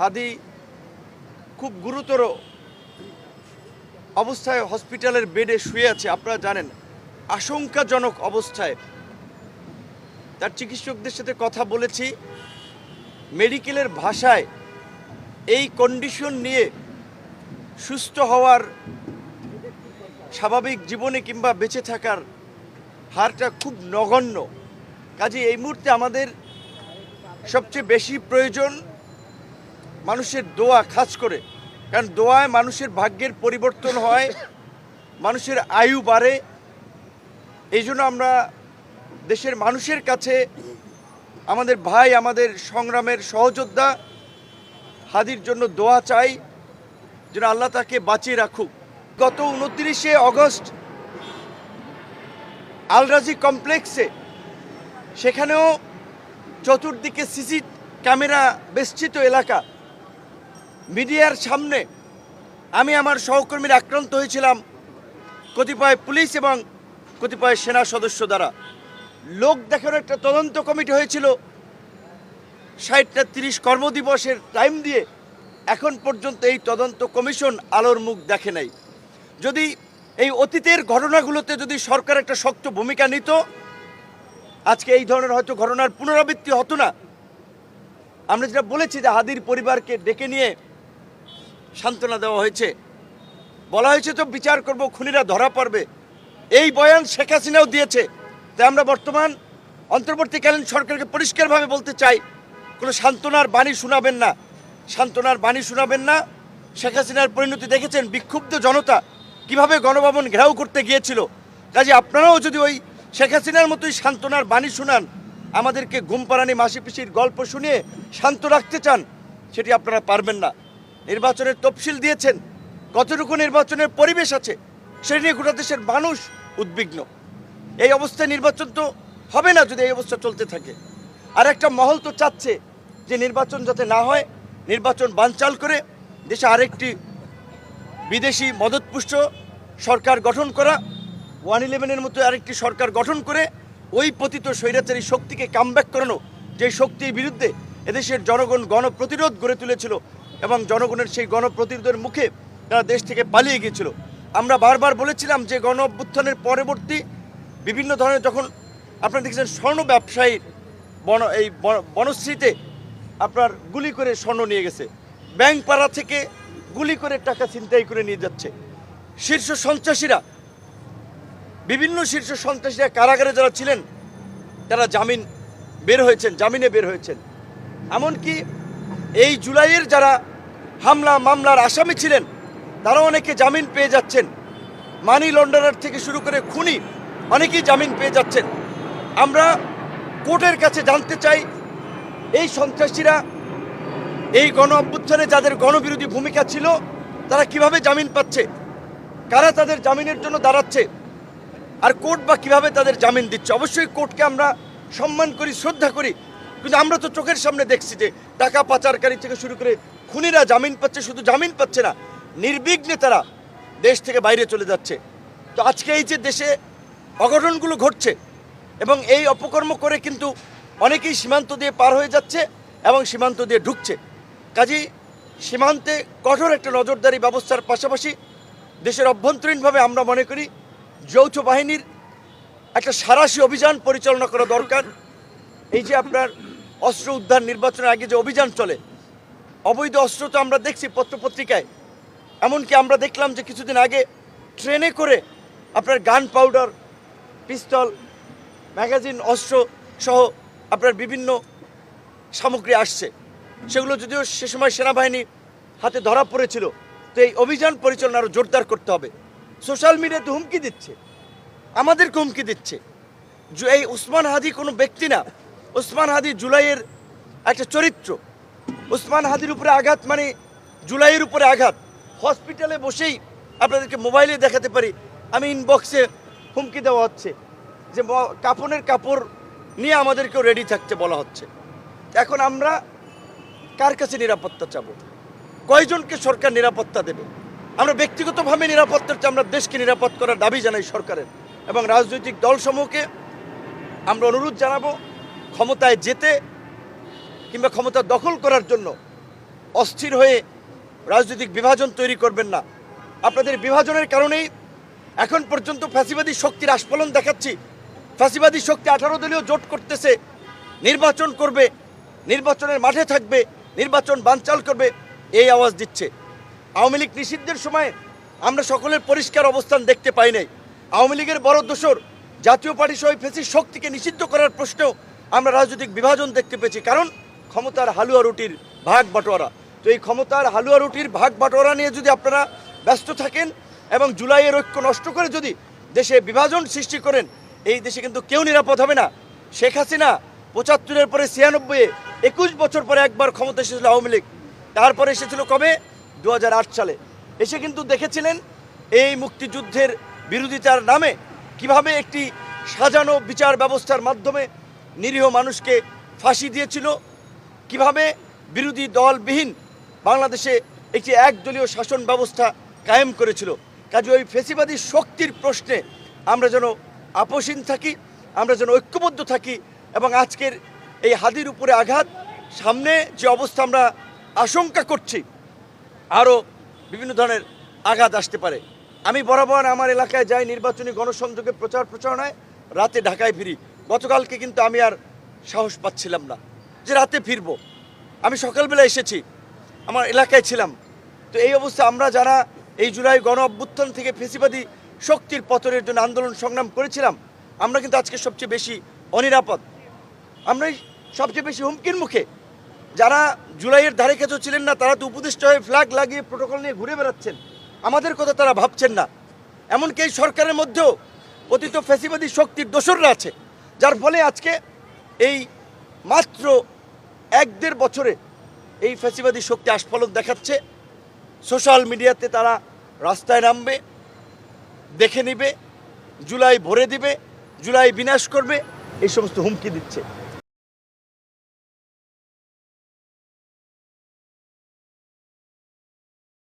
হাদি খুব গুরুতর অবস্থায় হসপিটালের বেডে শুয়ে আছে। আপনারা জানেন, আশঙ্কাজনক অবস্থায়। তার চিকিৎসকদের সাথে কথা বলেছি, মেডিকেলের ভাষায় এই কন্ডিশন নিয়ে সুস্থ হওয়ার, স্বাভাবিক জীবনে কিংবা বেঁচে থাকার হারটা খুব নগণ্য। কাজে এই মুহূর্তে আমাদের সবচেয়ে বেশি প্রয়োজন মানুষের দোয়া, খাস করে, কারণ দোয়ায় মানুষের ভাগ্যের পরিবর্তন হয়, মানুষের আয়ু বাড়ে। এই জন্য আমরা দেশের মানুষের কাছে আমাদের ভাই, আমাদের সংগ্রামের সহযোদ্ধা হাদির জন্য দোয়া চাই, যেন আল্লাহ তাকে বাঁচিয়ে রাখুক। গত 29শে অগস্ট আল রাজি কমপ্লেক্সে, সেখানেও চতুর্দিকে সিসি ক্যামেরা বেষ্টিত এলাকা, মিডিয়ার সামনে আমি আমার সহকর্মীরা আক্রান্ত হয়েছিলাম কতিপয় পুলিশ এবং কতিপয় সেনা সদস্য দ্বারা। লোক দেখানোর একটা তদন্ত কমিটি হয়েছিল, 60টা 30 কর্মদিবসের টাইম দিয়ে এখন পর্যন্ত এই তদন্ত কমিশন আলোর মুখ দেখে নাই। যদি এই অতীতের ঘটনাগুলোতে যদি সরকার একটা শক্ত ভূমিকা নিত, আজকে এই ধরনের হয়তো ঘটনার পুনরাবৃত্তি হতো না। আমরা যেটা বলেছি যে হাদির পরিবারকে ডেকে নিয়ে সান্ত্বনা দেওয়া হয়েছে, বলা হয়েছে তো বিচার করব, খুনিরা ধরা পড়বে। এই বয়ান শেখ হাসিনাও দিয়েছে। তাই আমরা বর্তমান অন্তর্বর্তীকালীন সরকারকে পরিষ্কারভাবে বলতে চাই, কোনো সান্ত্বনার বাণী শোনাবেন না, সান্ত্বনার বাণী শোনাবেন না। শেখ হাসিনার পরিণতি দেখেছেন, বিক্ষুব্ধ জনতা কিভাবে গণভবন ঘেরাও করতে গিয়েছিল। কাজে আপনারাও যদি ওই শেখ হাসিনার মতোই সান্ত্বনার বাণী শোনান, আমাদেরকে ঘুমপাড়ানি মাসি পিসির গল্প শুনিয়ে শান্ত রাখতে চান, সেটি আপনারা পারবেন না। নির্বাচনের তফসিল দিয়েছেন, কতটুকু নির্বাচনের পরিবেশ আছে সেটি নিয়ে গোটা দেশের মানুষ উদ্বিগ্ন। এই অবস্থায় নির্বাচন তো হবে না যদি এই অবস্থা চলতে থাকে। আর একটা মহল তো চাচ্ছে যে নির্বাচন যাতে না হয়, নির্বাচন বানচাল করে দেশে আরেকটি বিদেশি মদতপুষ্ট সরকার গঠন করা, 111-এর মতো আরেকটি সরকার গঠন করে ওই পতিত স্বৈরাচারী শক্তিকে কামব্যাক করানো, যে শক্তির বিরুদ্ধে এদেশের জনগণ গণপ্রতিরোধ গড়ে তুলেছিল এবং জনগণের সেই গণপ্রতিরোধের মুখে তারা দেশ থেকে পালিয়ে গিয়েছিল। আমরা বারবার বলেছিলাম যে গণ অভ্যুত্থানের পরবর্তী বিভিন্ন ধরনের, যখন আপনারা দেখছেন স্বর্ণ ব্যবসায়ীর বনশ্রীতে আপনার গুলি করে স্বর্ণ নিয়ে গেছে, ব্যাংক পাড়া থেকে গুলি করে টাকা ছিনতাই করে নিয়ে যাচ্ছে। শীর্ষ সন্ত্রাসীরা, বিভিন্ন শীর্ষ সন্ত্রাসীরা কারাগারে যারা ছিলেন তারা জামিনে বের হয়েছেন। এমনকি এই জুলাইয়ের যারা হামলা মামলার আসামি ছিলেন তারা অনেকে জামিন পেয়ে যাচ্ছেন। মানি লন্ডারার থেকে শুরু করে খুনি অনেকেই জামিন পেয়ে যাচ্ছেন। আমরা কোর্টের কাছে জানতে চাই, এই সন্ত্রাসীরা এই গণ অভ্যুত্থানে যাদের গণবিরোধী ভূমিকা ছিল তারা কিভাবে জামিন পাচ্ছে, কারা তাদের জামিনের জন্য দাঁড়াচ্ছে, আর কোর্ট বা কিভাবে তাদের জামিন দিচ্ছে। অবশ্যই কোর্টকে আমরা সম্মান করি, শ্রদ্ধা করি, কিন্তু আমরা তো চোখের সামনে দেখছি যে টাকা পাচারকারী থেকে শুরু করে খুনিরা জামিন পাচ্ছে। শুধু জামিন পাচ্ছে না, নির্বিঘ্নে তারা দেশ থেকে বাইরে চলে যাচ্ছে। তো আজকে এই যে দেশে অঘটনগুলো ঘটছে এবং এই অপকর্ম করে কিন্তু অনেকেই সীমান্ত দিয়ে পার হয়ে যাচ্ছে এবং সীমান্ত দিয়ে ঢুকছে। কাজেই সীমান্তে কঠোর একটা নজরদারি ব্যবস্থার পাশাপাশি দেশের অভ্যন্তরীণভাবে আমরা মনে করি যৌথ বাহিনীর একটা সাঁড়াশি অভিযান পরিচালনা করা দরকার। এই যে আপনার অস্ত্র উদ্ধার, নির্বাচনের আগে যে অভিযান চলে, অবৈধ অস্ত্র তো আমরা দেখছি পত্রপত্রিকায়। এমনকি আমরা দেখলাম যে কিছুদিন আগে ট্রেনে করে আপনার গান পাউডার, পিস্তল, ম্যাগাজিন, অস্ত্র সহ আপনার বিভিন্ন সামগ্রী আসছে। সেগুলো যদিও সে সময় সেনাবাহিনী হাতে ধরা পড়েছিল। তো এই অভিযান পরিচালনা আরও জোরদার করতে হবে। সোশ্যাল মিডিয়াতে হুমকি দিচ্ছে, আমাদেরকে হুমকি দিচ্ছে। এই ওসমান হাদি কোনো ব্যক্তি না, ওসমান হাদি জুলাইয়ের একটা চরিত্র। ওসমান হাদির উপরে আঘাত মানে জুলাইয়ের উপরে আঘাত। হসপিটালে বসেই আপনাদেরকে মোবাইলে দেখাতে পারি, আমি ইনবক্সে হুমকি দেওয়া হচ্ছে যে কাপড়ের কাপড় নিয়ে আমাদেরকেও রেডি থাকতে বলা হচ্ছে। এখন আমরা কার কাছে নিরাপত্তা চাবো? কয়জনকে সরকার নিরাপত্তা দেবে? আমরা ব্যক্তিগতভাবে নিরাপত্তার চেয়ে আমরা দেশকে নিরাপদ করার দাবি জানাই সরকারের এবং রাজনৈতিক দলসমূহকে আমরা অনুরোধ জানাবো ক্ষমতায় যেতে কিংবা ক্ষমতা দখল করার জন্য অস্থির হয়ে রাজনৈতিক বিভাজন তৈরি করবেন না। আপনাদের বিভাজনের কারণেই এখন পর্যন্ত ফ্যাসিবাদী শক্তির আস্ফলন দেখাচ্ছি। ফ্যাসিবাদী শক্তি 18 দলীয় জোট করতেছে, নির্বাচন করবে, নির্বাচনের মাঠে থাকবে, নির্বাচন বানচাল করবে, এই আওয়াজ দিচ্ছে। আওয়ামী লীগ নিষিদ্ধের সময় আমরা সকলের পরিষ্কার অবস্থান দেখতে পাই নাই। আওয়ামী লীগের বড় দোসর জাতীয় পার্টি সহ ফ্যাসিস্ট শক্তিকে নিষিদ্ধ করার প্রশ্নেও আমরা রাজনৈতিক বিভাজন দেখতে পেয়েছি, কারণ ক্ষমতার হালুয়া রুটির ভাগ বাটোয়ারা। তো এই ক্ষমতার হালুয়া রুটির ভাগ বাটোয়ারা নিয়ে যদি আপনারা ব্যস্ত থাকেন এবং জুলাইয়ের ঐক্য নষ্ট করে যদি দেশে বিভাজন সৃষ্টি করেন, এই দেশে কিন্তু কেউ নিরাপদ হবে না। শেখ হাসিনা 75-এর পরে 96-এ 21 বছর পরে একবার ক্ষমতা এসেছিল আওয়ামী লীগ, তারপরে এসেছিল কবে 2008 সালে। এসে কিন্তু দেখেছিলেন এই মুক্তিযুদ্ধের বিরোধিতার নামে কিভাবে একটি সাজানো বিচার ব্যবস্থার মাধ্যমে নিরীহ মানুষকে ফাঁসি দিয়েছিল, কিভাবে বিরোধী দলবিহীন বাংলাদেশে একটি একদলীয় শাসন ব্যবস্থা কায়েম করেছিল। কাজে ওই ফেসিবাদী শক্তির প্রশ্নে আমরা যেন আপোষহীন থাকি, আমরা যেন ঐক্যবদ্ধ থাকি এবং আজকের এই হাদির উপরে আঘাত, সামনে যে অবস্থা আমরা আশঙ্কা করছি আরও বিভিন্ন ধরনের আঘাত আসতে পারে। আমি বরাবর আমার এলাকায় যাই, নির্বাচনী গণসংযোগে প্রচার প্রচারণায়, রাতে ঢাকায় ফিরি। গতকালকে কিন্তু আমি আর সাহস পাচ্ছিলাম না যে রাতে ফিরবো। আমি সকালবেলা এসেছি, আমার এলাকায় ছিলাম। তো এই অবস্থা আমরা যারা এই জুলাই গণ অভ্যুত্থান থেকে ফেসিবাদী শক্তির পতনের জন্য আন্দোলন সংগ্রাম করেছিলাম, আমরা কিন্তু আজকে সবচেয়ে বেশি অনিরাপদ, আমরাই সবচেয়ে বেশি হুমকির মুখে। যারা জুলাইয়ের ধারে কাছেও ছিলেন না, তারা তো উপদেষ্টা হয়ে ফ্ল্যাগ লাগিয়ে প্রোটোকল নিয়ে ঘুরে বেড়াচ্ছেন, আমাদের কথা তারা ভাবছেন না। এমনকি এই সরকারের মধ্যেও অতীত ফ্যাসিবাদী শক্তির দোসররা আছে, যার ফলে আজকে এই মাত্র 1-1.5 বছরে এই ফ্যাসিবাদী শক্তি আস্ফলন দেখাচ্ছে। সোশ্যাল মিডিয়াতে তারা রাস্তায় নামবে, দেখে নিবে, জুলাই ভরে দিবে, জুলাই বিনাশ করবে, এই সমস্ত হুমকি দিচ্ছে।